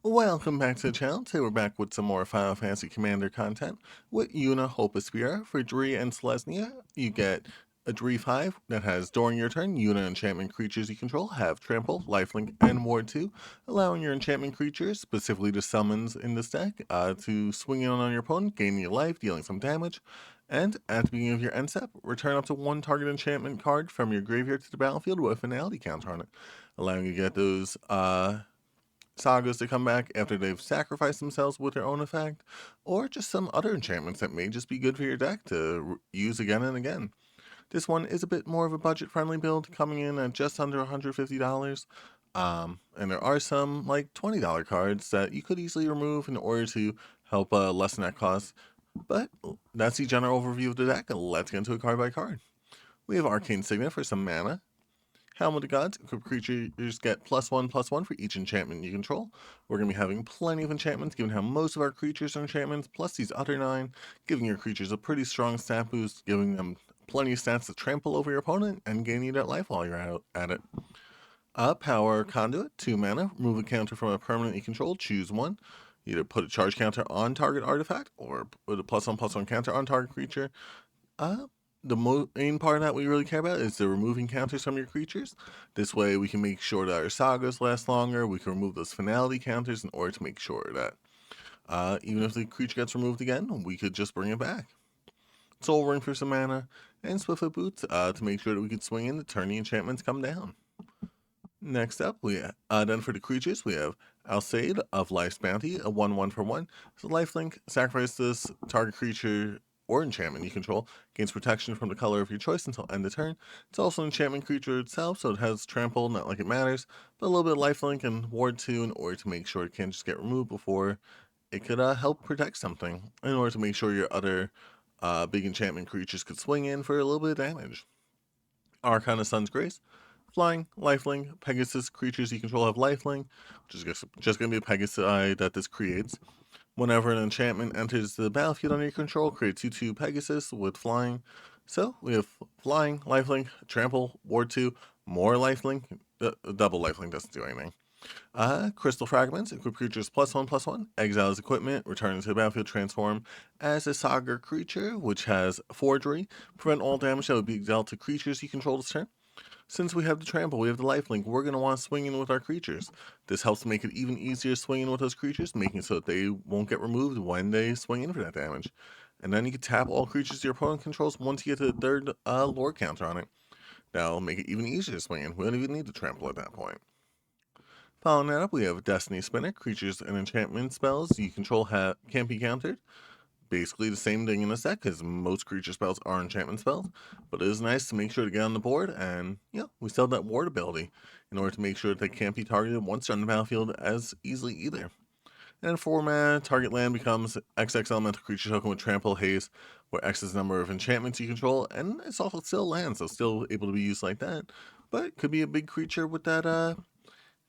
Welcome back to the channel. Today we're back with some more Final Fantasy Commander content with Yuna, Hope of Spira. For Dree and Selesnya, you get a Dree 5 that has during your turn, Yuna enchantment creatures you control have Trample, Lifelink, and Ward 2, allowing your enchantment creatures, specifically the summons in this deck, to swing in on your opponent, gaining your life, dealing some damage. And at the beginning of your end step, return up to one target enchantment card from your graveyard to the battlefield with a finality counter on it, allowing you to get those sagas to come back after they've sacrificed themselves with their own effect, or just some other enchantments that may just be good for your deck to use again and again. This one is a bit more of a budget-friendly build, coming in at just under $150. And there are some like $20 cards that you could easily remove in order to help lessen that cost. But that's the general overview of the deck. Let's get into it card by card. We have Arcane Signet for some mana. Helm of the Gods, creatures get +1/+1 for each enchantment you control. We're going to be having plenty of enchantments, given how most of our creatures are enchantments, plus these other 9, giving your creatures a pretty strong stat boost, giving them plenty of stats to trample over your opponent and gaining that life while you're out at it. Power Conduit, 2 mana, remove a counter from a permanent you control, choose one. Either put a charge counter on target artifact, or put a +1/+1 counter on target creature. The main part that we really care about is the removing counters from your creatures. This way we can make sure that our sagas last longer. We can remove those finality counters in order to make sure that even if the creature gets removed again, we could just bring it back. Soul Ring for some mana, and Swiftfoot Boots to make sure that we could swing in to turn the enchantments come down. Next up, then for the creatures, we have Alseid of Life's Bounty, a 1/1 for 1. So lifelink, sacrifice this target creature or enchantment you control, gains protection from the color of your choice until end of turn. It's also an enchantment creature itself, so it has trample, not like it matters, but a little bit of lifelink and ward 2 in order to make sure it can't just get removed before it could help protect something, in order to make sure your other big enchantment creatures could swing in for a little bit of damage. Arcana of Sun's Grace. Flying, lifelink, Pegasus creatures you control have lifelink, which is just going to be a Pegasi that this creates. Whenever an enchantment enters the battlefield under your control, create 2/2 Pegasus with flying. So we have flying, lifelink, trample, ward 2, more lifelink, double lifelink doesn't do anything. Crystal Fragments, equip creatures +1/+1, exile as equipment, return to the battlefield, transform as a saga creature, which has forgery, prevent all damage that would be dealt to creatures you control this turn. Since we have the trample, we have the lifelink, we're going to want to swing in with our creatures. This helps make it even easier to swing in with those creatures, making it so that they won't get removed when they swing in for that damage. And then you can tap all creatures your opponent controls once you get to the third lore counter on it. That'll make it even easier to swing in. We don't even need to trample at that point. Following that up, we have Destiny Spinner. Creatures and enchantment spells you control can't be countered. Basically the same thing in this deck, because most creature spells are enchantment spells, but it is nice to make sure to get on the board, and we still have that ward ability in order to make sure that they can't be targeted once they're on the battlefield as easily either. And 4 mana, target land becomes XX elemental creature token with trample haste, where X is the number of enchantments you control, and it's also still land, so still able to be used like that, but it could be a big creature with that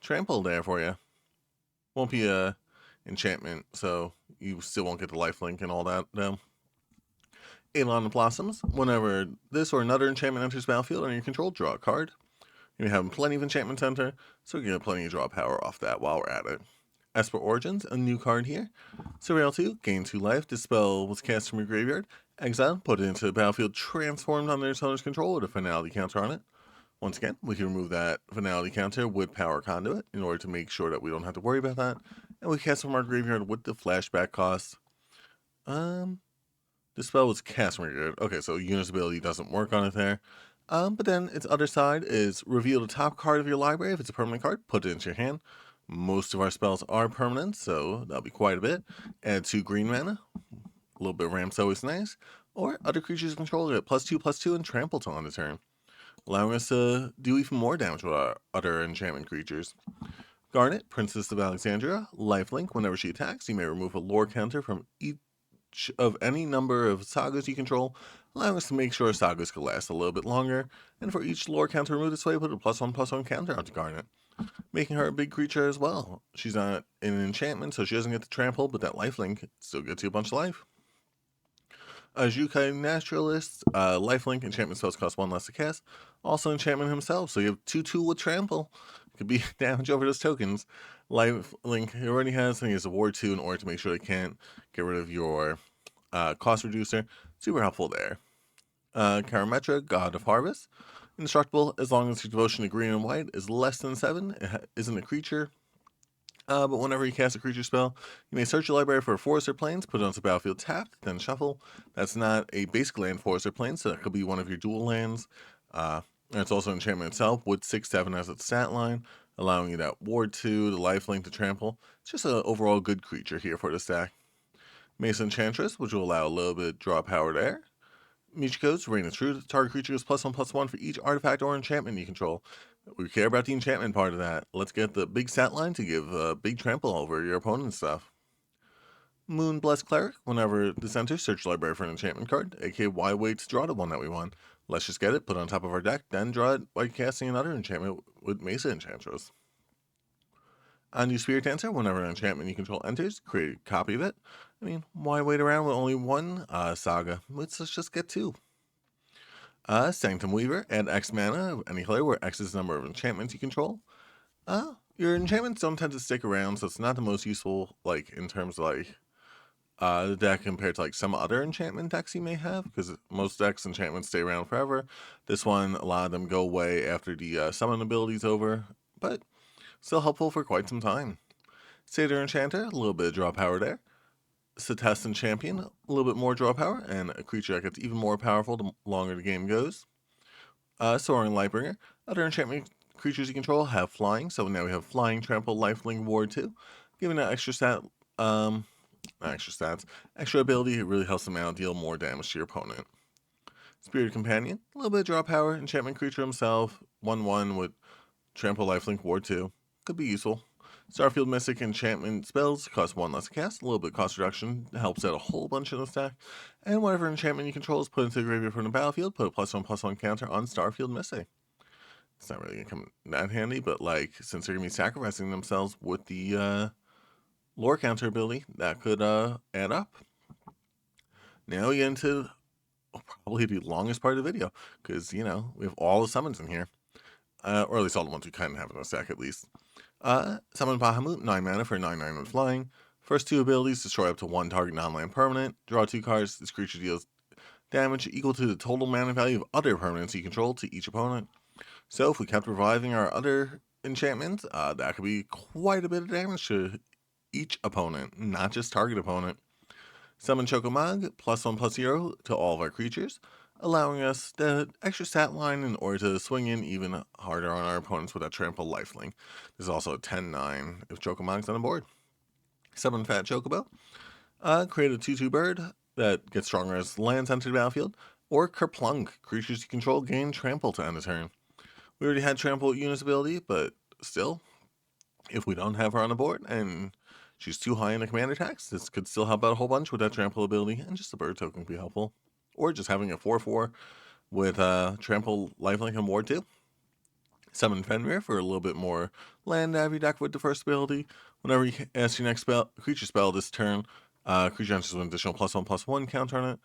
trample there for you. Won't be a enchantment, so you still won't get the lifelink and all that though. Elan of Blossoms. Whenever this or another enchantment enters battlefield under your control, draw a card. You're having plenty of enchantments enter, so you're going to get plenty of draw power off that while we're at it. Esper Origins, a new card here. Surreal 2, gain 2 life. This spell was cast from your graveyard. Exile, put it into the battlefield, transformed under its owner's control with a finality counter on it. Once again, we can remove that finality counter with Power Conduit in order to make sure that we don't have to worry about that. And we cast from our graveyard with the flashback cost. This spell was cast from your graveyard. Okay, so Yuna's ability doesn't work on it there. But then its other side is reveal the top card of your library. If it's a permanent card, put it into your hand. Most of our spells are permanent, so that'll be quite a bit. Add 2 green mana. A little bit of ramp's always nice. Or other creatures control get +2/+2 and trample till on the turn, allowing us to do even more damage with our other enchantment creatures. Garnet, Princess of Alexandria, lifelink. Whenever she attacks, you may remove a lore counter from each of any number of sagas you control, allowing us to make sure sagas can last a little bit longer. And for each lore counter removed this way, put a +1/+1 counter onto Garnet, making her a big creature as well. She's not an enchantment, so she doesn't get to trample, but that lifelink still gets you a bunch of life. Jukai Naturalist, lifelink, enchantment spells cost 1 less to cast. Also enchantment himself, so you have 2/2 with trample. It could be damage over those tokens. Life Link he already has, and he has a Ward 2 in order to make sure they can't get rid of your cost reducer. Super helpful there. Karametra, God of Harvest. Indestructible as long as your devotion to green and white is less than 7. It isn't a creature. But whenever you cast a creature spell, you may search your library for forests or plains, put it onto the battlefield tapped, then shuffle. That's not a basic land, forest, or plain, so that could be one of your dual lands. And it's also an enchantment itself with 6/7 as its stat line, allowing you that Ward 2, the lifelink to trample. It's just an overall good creature here for the stack. Mason Enchantress, which will allow a little bit of draw power there. Michiko's Reign of Truth. Target creature is +1/+1 for each artifact or enchantment you control. We care about the enchantment part of that. Let's get the big stat line to give a big trample over your opponent's stuff. Moon Blessed Cleric. Whenever this enters, search the library for an enchantment card, aka why wait to draw the one that we want. Let's just get it, put it on top of our deck, then draw it by casting another enchantment with Mesa Enchantress. On your Spirit Dancer, whenever an enchantment you control enters, create a copy of it. I mean, why wait around with only one saga? Let's just get two. Sanctum Weaver, add X mana of any color where X is the number of enchantments you control. Your enchantments don't tend to stick around, so it's not the most useful, like, in terms of, like, the deck compared to, like, some other enchantment decks you may have, because most decks enchantments stay around forever. This one, a lot of them go away after the summon ability's over, but still helpful for quite some time. Satyr Enchanter, a little bit of draw power there. Setestan Champion, a little bit more draw power, and a creature that gets even more powerful the longer the game goes. Soaring Lightbringer. Other enchantment creatures you control have flying, so now we have Flying, Trample, Lifelink, Ward 2. Giving that extra stat, not extra stats, extra ability, it really helps them out, deal more damage to your opponent. Spirit Companion, a little bit of draw power, enchantment creature himself, 1/1 with Trample, Lifelink, Ward 2. Could be useful. Starfield Mystic enchantment spells cost 1 less to cast, a little bit of cost reduction, helps out a whole bunch in the stack. And whatever enchantment you control is put into the graveyard from the battlefield, put a +1/+1 counter on Starfield Mystic. It's not really gonna come that handy, but like since they're gonna be sacrificing themselves with the lore counter ability, that could add up. Now we get into probably the longest part of the video, because we have all the summons in here. Or at least all the ones we kind of have in the stack at least. Summon Bahamut, 9 mana for 9/9 with flying. First two abilities, destroy up to one target non-land permanent. Draw 2 cards, this creature deals damage equal to the total mana value of other permanents you control to each opponent. So if we kept reviving our other enchantments, that could be quite a bit of damage to each opponent, not just target opponent. Summon Chocomog, +1/+0 to all of our creatures, allowing us the extra stat line in order to swing in even harder on our opponents with that Trample Lifelink. There's also a 10/9 if Chocomog's on the board. Summon Fat Chocobo, create a 2/2 bird that gets stronger as lands enter the battlefield, or Kerplunk, creatures you control gain Trample to end a turn. We already had Trample with Yuna's ability, but still, if we don't have her on the board and she's too high in the commander tax, this could still help out a whole bunch with that Trample ability, and just a bird token would be helpful. Or just having a 4/4 with Trample, Lifelink, and Ward 2. Summon Fenrir for a little bit more land out of your deck with the first ability. Whenever you cast your next creature spell this turn, creature enters with an additional +1/+1 counter on it.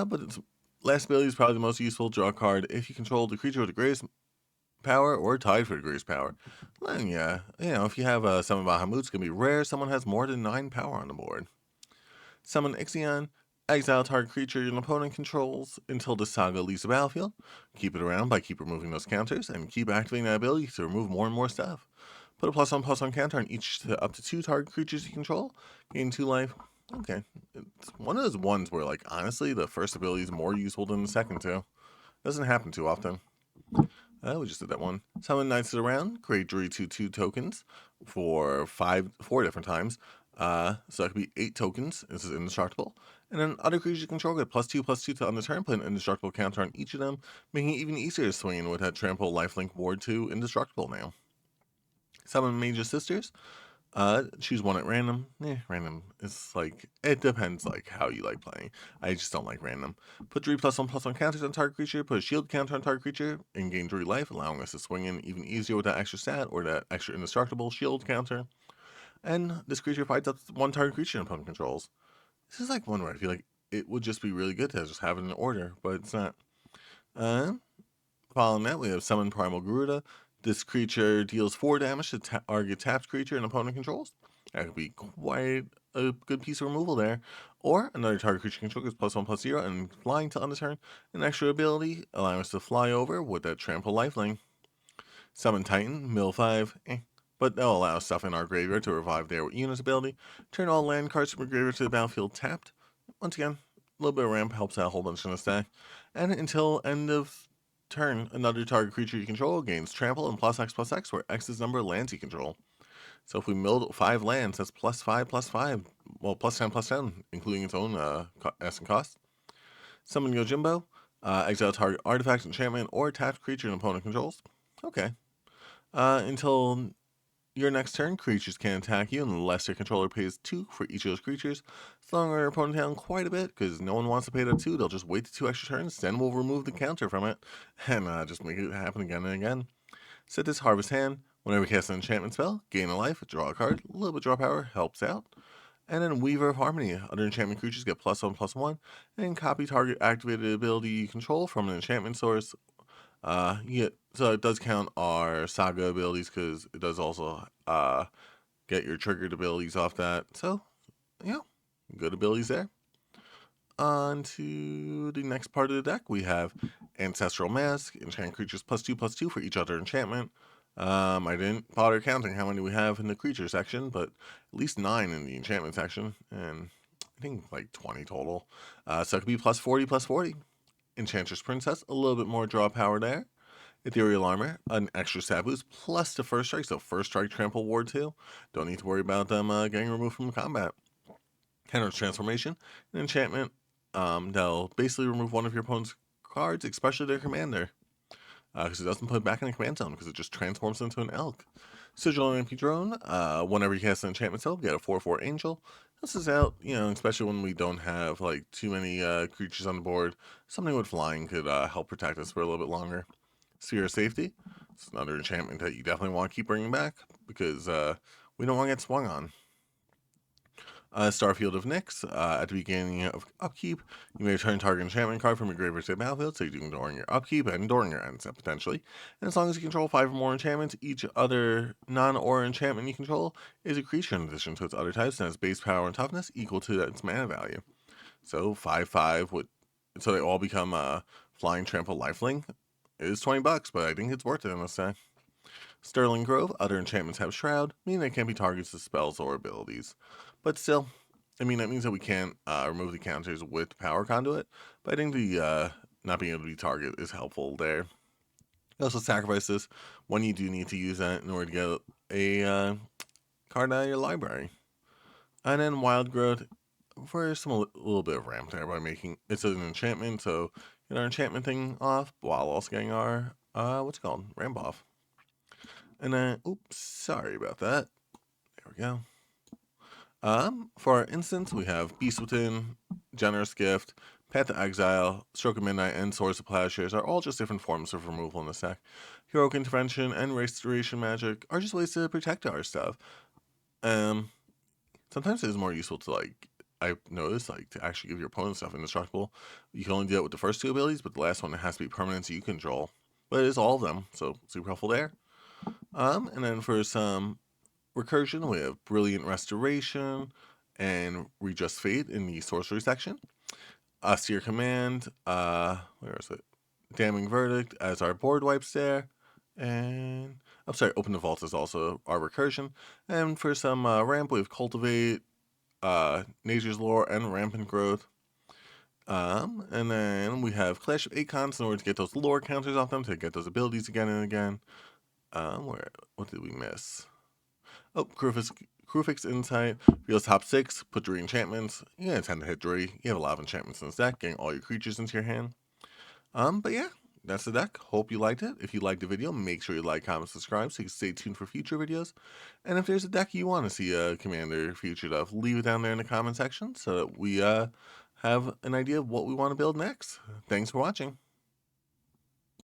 But its last ability is probably the most useful. Draw a card if you control the creature with the greatest power or tied for the greatest power. Then yeah, if you have Summon Bahamut, it's going to be rare someone has more than 9 power on the board. Summon Ixion, exile target creature your opponent controls until the saga leaves the battlefield. Keep it around by keep removing those counters, and keep activating that ability to remove more and more stuff. Put a +1/+1 counter on each to up to 2 target creatures you control. Gain 2 life. Okay. It's one of those ones where, like, honestly, the first ability is more useful than the second two. Doesn't happen too often. We just did that one. Summon Knights of the Round, create 3/2/2 tokens for 4 different times. So that could be 8 tokens. This is indestructible. And then other creatures you control get +2/+2 to on the turn, put an indestructible counter on each of them, making it even easier to swing in with that Trample, Lifelink, Ward 2 indestructible now. Summon Major Sisters. Choose one at random. Random. It's like, it depends like how you like playing. I just don't like random. Put 3 +1/+1 counters on target creature, put a shield counter on target creature, and gain 3 life, allowing us to swing in even easier with that extra stat or that extra indestructible shield counter. And this creature fights up to 1 target creature opponent controls. This is like one where I feel like it would just be really good to just have it in order, but it's not. Following that, we have Summon Primal Garuda. This creature deals 4 damage to target tapped creature and opponent controls. That could be quite a good piece of removal there. Or another target creature control gets +1/+0 and flying till end of turn. An extra ability allowing us to fly over with that trample lifelink. Summon Titan, mill 5, but they'll allow stuff in our graveyard to revive there with Yuna's ability. Turn all land cards from your graveyard to the battlefield tapped. Once again, a little bit of ramp helps out a whole bunch in the stack. And until end of turn, another target creature you control gains trample and +X/+X, where X is the number of lands you control. So if we milled 5 lands, that's +5/+5. Well, +10/+10, including its own S and cost. Summon Yojimbo, exile target artifact, enchantment, or tapped creature and opponent controls. Okay. Until your next turn, creatures can attack you unless your controller pays 2 for each of those creatures, slowing our opponent down quite a bit because no one wants to pay that 2. They'll just wait the 2 extra turns, then we'll remove the counter from it and just make it happen again and again. Set this Harvest Hand. Whenever we cast an enchantment spell, gain a life, draw a card, a little bit of draw power, helps out. And then Weaver of Harmony. Other enchantment creatures get +1/+1, and copy target activated ability you control from an enchantment source. So it does count our saga abilities because it does also get your triggered abilities off that. So, yeah, good abilities there. On to the next part of the deck, we have Ancestral Mask. Enchant creatures +2/+2 for each other enchantment. I didn't bother counting how many we have in the creature section, but at least 9 in the enchantment section, and I think like 20 total. So it could be +40/+40. Enchantress Princess, a little bit more draw power there. Ethereal Armor, an extra stab boost, plus the first strike, so first strike trample ward 2. Don't need to worry about them getting removed from combat. Henrod's Transformation, an enchantment that'll basically remove one of your opponent's cards, especially their commander. Because it doesn't put it back in the command zone, because it just transforms into an elk. Sigil and MP Drone, whenever you cast an enchantment spell, get a 4/4 Angel. This is out, especially when we don't have like too many creatures on the board. Something with flying could help protect us for a little bit longer. Spira Safety, it's another enchantment that you definitely want to keep bringing back, because we don't want to get swung on. Starfield of Nyx, at the beginning of upkeep, you may return target enchantment card from your graveyard to the battlefield, so you do during your upkeep and during your end step, potentially. And as long as you control 5 or more enchantments, each other non-aura enchantment you control is a creature in addition to its other types and has base power and toughness equal to its mana value. So 5/5 so they all become flying trample lifelink. It is $20, but I think it's worth it in this set. Sterling Grove, other enchantments have Shroud, meaning they can't be targets to spells or abilities. But still, that means that we can't remove the counters with Power Conduit, but I think the not being able to be target is helpful there. You also sacrifice this when you do need to use that in order to get a card out of your library. And then Wild Growth, for a little bit of ramp there by making it's an enchantment, so get our enchantment thing off while also getting our ramp off. And then, oops, sorry about that. There we go. For our instance, we have Beast Within, Generous Gift, Path to Exile, Stroke of Midnight, and Source of Plowshares are all just different forms of removal in the deck. Heroic Intervention and Restoration Magic are just ways to protect our stuff. Sometimes it is more useful to, I've noticed, to actually give your opponent stuff indestructible. You can only do it with the first 2 abilities, but the last one has to be permanent so you control. But it is all of them, so super helpful there. And then for some recursion, we have Brilliant Restoration and Readjust Fate in the sorcery section. Austere Command, where is it? Damning Verdict as our board wipes there. And, Open the Vault is also our recursion. And for some ramp, we have Cultivate, Nature's Lore, and Rampant Growth. And then we have Clash of Icons in order to get those lore counters off them, to get those abilities again and again. What did we miss? Oh, Krufix Insight, reveals top 6, put 3 enchantments. You tend to hit 3. You have a lot of enchantments in this deck, getting all your creatures into your hand. But yeah, that's the deck. Hope you liked it. If you liked the video, make sure you like, comment, subscribe so you can stay tuned for future videos. And if there's a deck you want to see a commander featured of, leave it down there in the comment section so that we have an idea of what we want to build next. Thanks for watching.